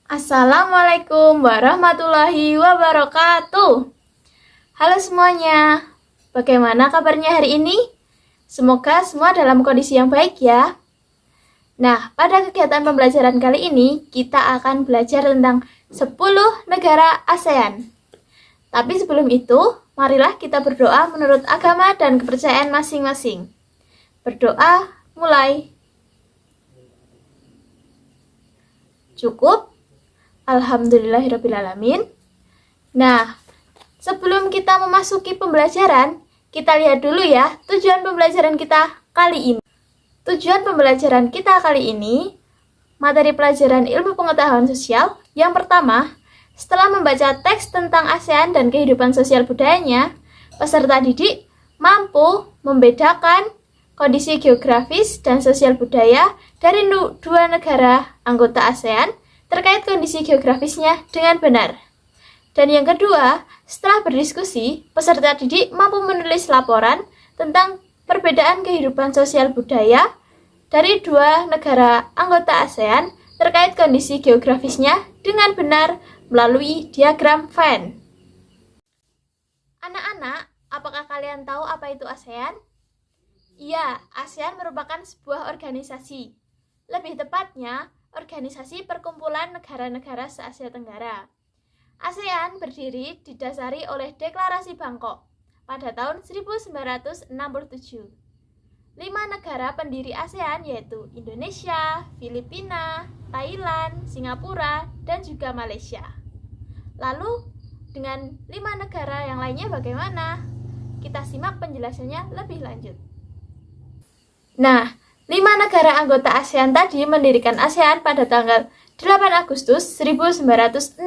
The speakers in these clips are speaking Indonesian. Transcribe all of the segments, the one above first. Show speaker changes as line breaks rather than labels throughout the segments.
Assalamualaikum warahmatullahi wabarakatuh. Halo semuanya, bagaimana kabarnya hari ini? Semoga semua dalam kondisi yang baik ya. Nah, pada kegiatan pembelajaran kali ini, kita akan belajar tentang 10 negara ASEAN. Tapi sebelum itu, marilah kita berdoa menurut agama dan kepercayaan masing-masing. Berdoa, mulai. Cukup? Alhamdulillahirrabbilalamin. Nah, sebelum kita memasuki pembelajaran, kita lihat dulu ya tujuan pembelajaran kita kali ini. Tujuan pembelajaran kita kali ini, materi pelajaran ilmu pengetahuan sosial. Yang pertama, setelah membaca teks tentang ASEAN dan kehidupan sosial budayanya, peserta didik mampu membedakan kondisi geografis dan sosial budaya dari dua negara anggota ASEAN terkait kondisi geografisnya dengan benar. Dan yang kedua, setelah berdiskusi, peserta didik mampu menulis laporan tentang perbedaan kehidupan sosial budaya dari dua negara anggota ASEAN terkait kondisi geografisnya dengan benar melalui diagram Venn. Anak-anak, apakah kalian tahu apa itu ASEAN? Iya, ASEAN merupakan sebuah organisasi. Lebih tepatnya, organisasi perkumpulan negara-negara se-Asia Tenggara. ASEAN berdiri didasari oleh Deklarasi Bangkok pada tahun 1967. 5 negara pendiri ASEAN yaitu Indonesia, Filipina, Thailand, Singapura, dan juga Malaysia. Lalu, dengan 5 negara yang lainnya bagaimana? Kita simak penjelasannya lebih lanjut. Nah, 5 negara anggota ASEAN tadi mendirikan ASEAN pada tanggal 8 Agustus 1967.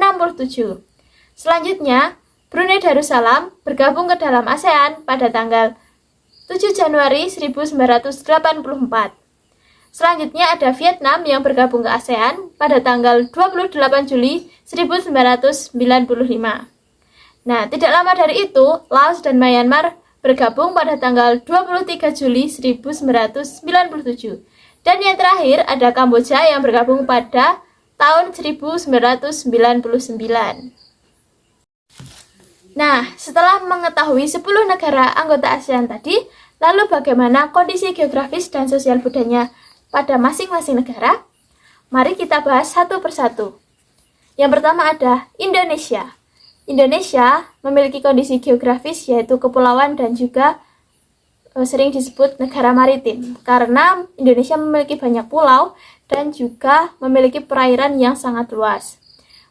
Selanjutnya, Brunei Darussalam bergabung ke dalam ASEAN pada tanggal 7 Januari 1984. Selanjutnya ada Vietnam yang bergabung ke ASEAN pada tanggal 28 Juli 1995. Nah, tidak lama dari itu, Laos dan Myanmar bergabung pada tanggal 23 Juli 1997. Dan yang terakhir ada Kamboja yang bergabung pada tahun 1999. Nah, setelah mengetahui 10 negara anggota ASEAN tadi, lalu bagaimana kondisi geografis dan sosial budayanya pada masing-masing negara? Mari kita bahas satu persatu. Yang pertama ada Indonesia. Indonesia memiliki kondisi geografis yaitu kepulauan dan juga sering disebut negara maritim karena Indonesia memiliki banyak pulau dan juga memiliki perairan yang sangat luas.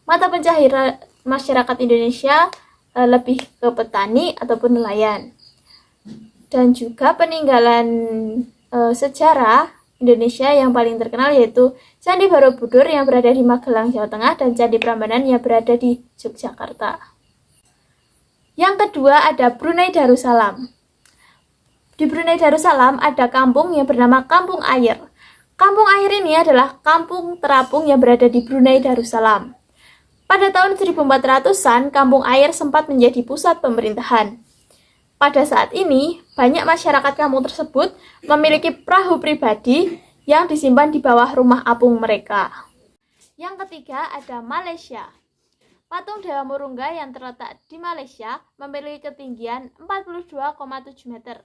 Mata pencaharian masyarakat Indonesia lebih ke petani ataupun nelayan. Dan juga peninggalan sejarah Indonesia yang paling terkenal yaitu Candi Borobudur yang berada di Magelang, Jawa Tengah dan Candi Prambanan yang berada di Yogyakarta. Yang kedua ada Brunei Darussalam. Di Brunei Darussalam ada kampung yang bernama Kampung Air. Kampung Air ini adalah kampung terapung yang berada di Brunei Darussalam. Pada tahun 1400-an, Kampung Air sempat menjadi pusat pemerintahan. Pada saat ini, banyak masyarakat kampung tersebut memiliki perahu pribadi yang disimpan di bawah rumah apung mereka. Yang ketiga ada Malaysia. Patung Dewa Murungga yang terletak di Malaysia memiliki ketinggian 42,7 meter.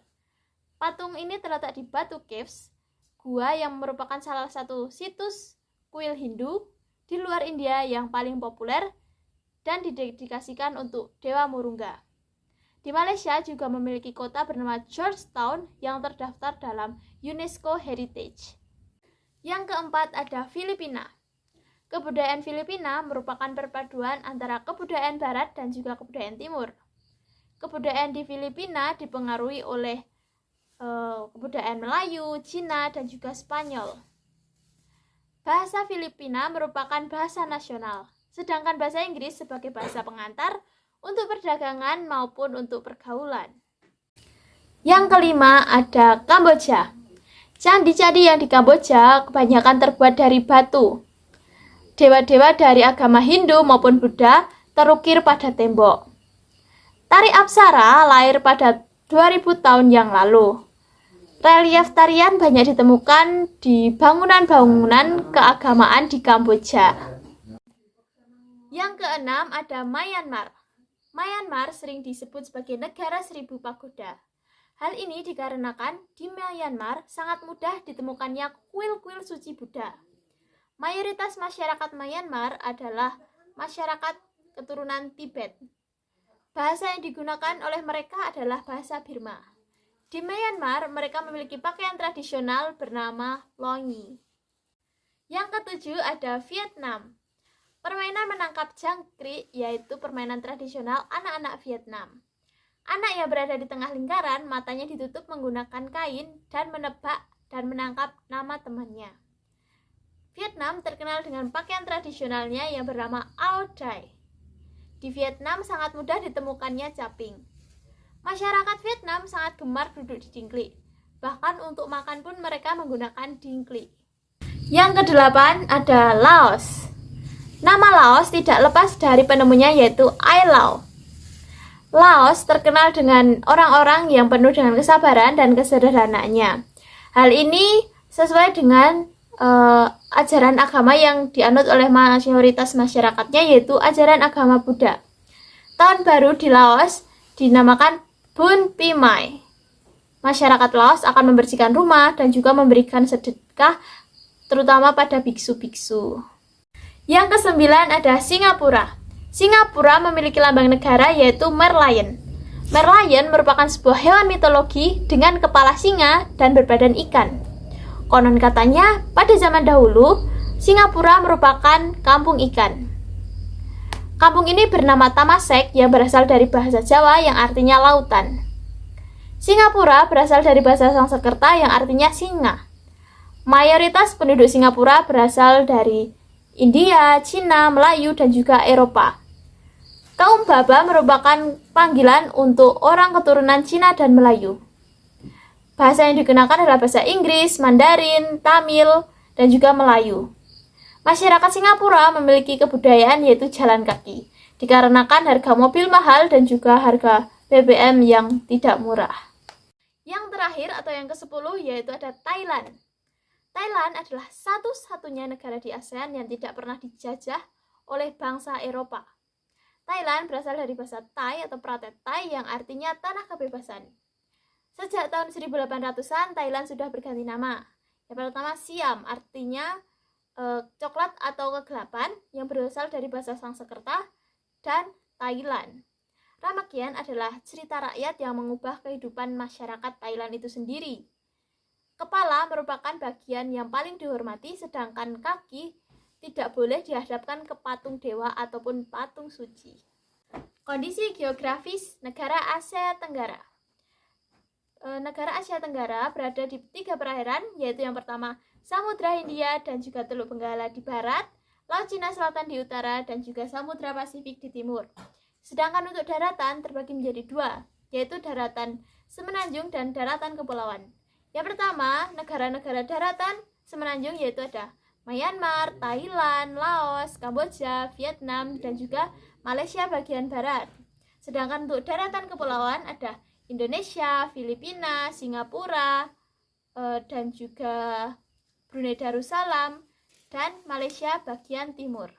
Patung ini terletak di Batu Caves, gua yang merupakan salah satu situs kuil Hindu di luar India yang paling populer dan didedikasikan untuk Dewa Murungga. Di Malaysia juga memiliki kota bernama Georgetown yang terdaftar dalam UNESCO Heritage. Yang keempat ada Filipina. Kebudayaan Filipina merupakan perpaduan antara kebudayaan barat dan juga kebudayaan timur. Kebudayaan di Filipina dipengaruhi oleh kebudayaan Melayu, Cina, dan juga Spanyol. Bahasa Filipina merupakan bahasa nasional, sedangkan bahasa Inggris sebagai bahasa pengantar untuk perdagangan maupun untuk pergaulan. Yang kelima ada Kamboja. Candi-candi yang di Kamboja kebanyakan terbuat dari batu. Dewa-dewa dari agama Hindu maupun Buddha terukir pada tembok. Tari Apsara lahir pada 2000 tahun yang lalu. Relief tarian banyak ditemukan di bangunan-bangunan keagamaan di Kamboja. Yang keenam ada Myanmar. Myanmar sering disebut sebagai negara seribu pagoda. Hal ini dikarenakan di Myanmar sangat mudah ditemukannya kuil-kuil suci Buddha. Mayoritas masyarakat Myanmar adalah masyarakat keturunan Tibet. Bahasa yang digunakan oleh mereka adalah bahasa Burma. Di Myanmar, mereka memiliki pakaian tradisional bernama longi. Yang ketujuh ada Vietnam. Permainan menangkap jangkrik yaitu permainan tradisional anak-anak Vietnam. Anak yang berada di tengah lingkaran, matanya ditutup menggunakan kain dan menebak dan menangkap nama temannya. Vietnam terkenal dengan pakaian tradisionalnya yang bernama Ao Dai. Di Vietnam sangat mudah ditemukannya caping. Masyarakat Vietnam sangat gemar duduk di dingklik. Bahkan untuk makan pun mereka menggunakan dingklik. Yang kedelapan ada Laos. Nama Laos tidak lepas dari penemunya yaitu Ai Lau. Laos terkenal dengan orang-orang yang penuh dengan kesabaran dan kesederhanaannya. Hal ini sesuai dengan ajaran agama yang dianut oleh mayoritas masyarakatnya yaitu ajaran agama Buddha. Tahun baru di Laos dinamakan Bun Pi Mai. Masyarakat Laos akan membersihkan rumah dan juga memberikan sedekah terutama pada biksu-biksu. Yang kesembilan ada Singapura. Singapura memiliki lambang negara yaitu merlion. Merlion merupakan sebuah hewan mitologi dengan kepala singa dan berbadan ikan. Konon katanya, pada zaman dahulu, Singapura merupakan kampung ikan. Kampung ini bernama Tamasek yang berasal dari bahasa Jawa yang artinya lautan. Singapura berasal dari bahasa Sanskerta yang artinya singa. Mayoritas penduduk Singapura berasal dari India, Cina, Melayu, dan juga Eropa. Kaum Baba merupakan panggilan untuk orang keturunan Cina dan Melayu. Bahasa yang digunakan adalah bahasa Inggris, Mandarin, Tamil, dan juga Melayu. Masyarakat Singapura memiliki kebudayaan yaitu jalan kaki, dikarenakan harga mobil mahal dan juga harga BBM yang tidak murah. Yang terakhir atau yang ke-10 yaitu ada Thailand. Thailand adalah satu-satunya negara di ASEAN yang tidak pernah dijajah oleh bangsa Eropa. Thailand berasal dari bahasa Thai atau Pratet Thai yang artinya tanah kebebasan. Sejak tahun 1800-an, Thailand sudah berganti nama. Yang pertama Siam, artinya coklat atau kegelapan yang berasal dari bahasa Sanskerta, dan Thailand. Ramakien adalah cerita rakyat yang mengubah kehidupan masyarakat Thailand itu sendiri. Kepala merupakan bagian yang paling dihormati, sedangkan kaki tidak boleh dihadapkan ke patung dewa ataupun patung suci. Kondisi geografis negara Asia Tenggara. Negara Asia Tenggara berada di 3 perairan, yaitu yang pertama Samudra Hindia dan juga Teluk Benggala di barat, Laut Cina Selatan di utara, dan juga Samudra Pasifik di timur. Sedangkan untuk daratan terbagi menjadi 2, yaitu daratan semenanjung dan daratan kepulauan. Yang pertama, negara-negara daratan semenanjung yaitu ada Myanmar, Thailand, Laos, Kamboja, Vietnam, dan juga Malaysia bagian barat. Sedangkan untuk daratan kepulauan ada Indonesia, Filipina, Singapura, dan juga Brunei Darussalam, dan Malaysia bagian timur.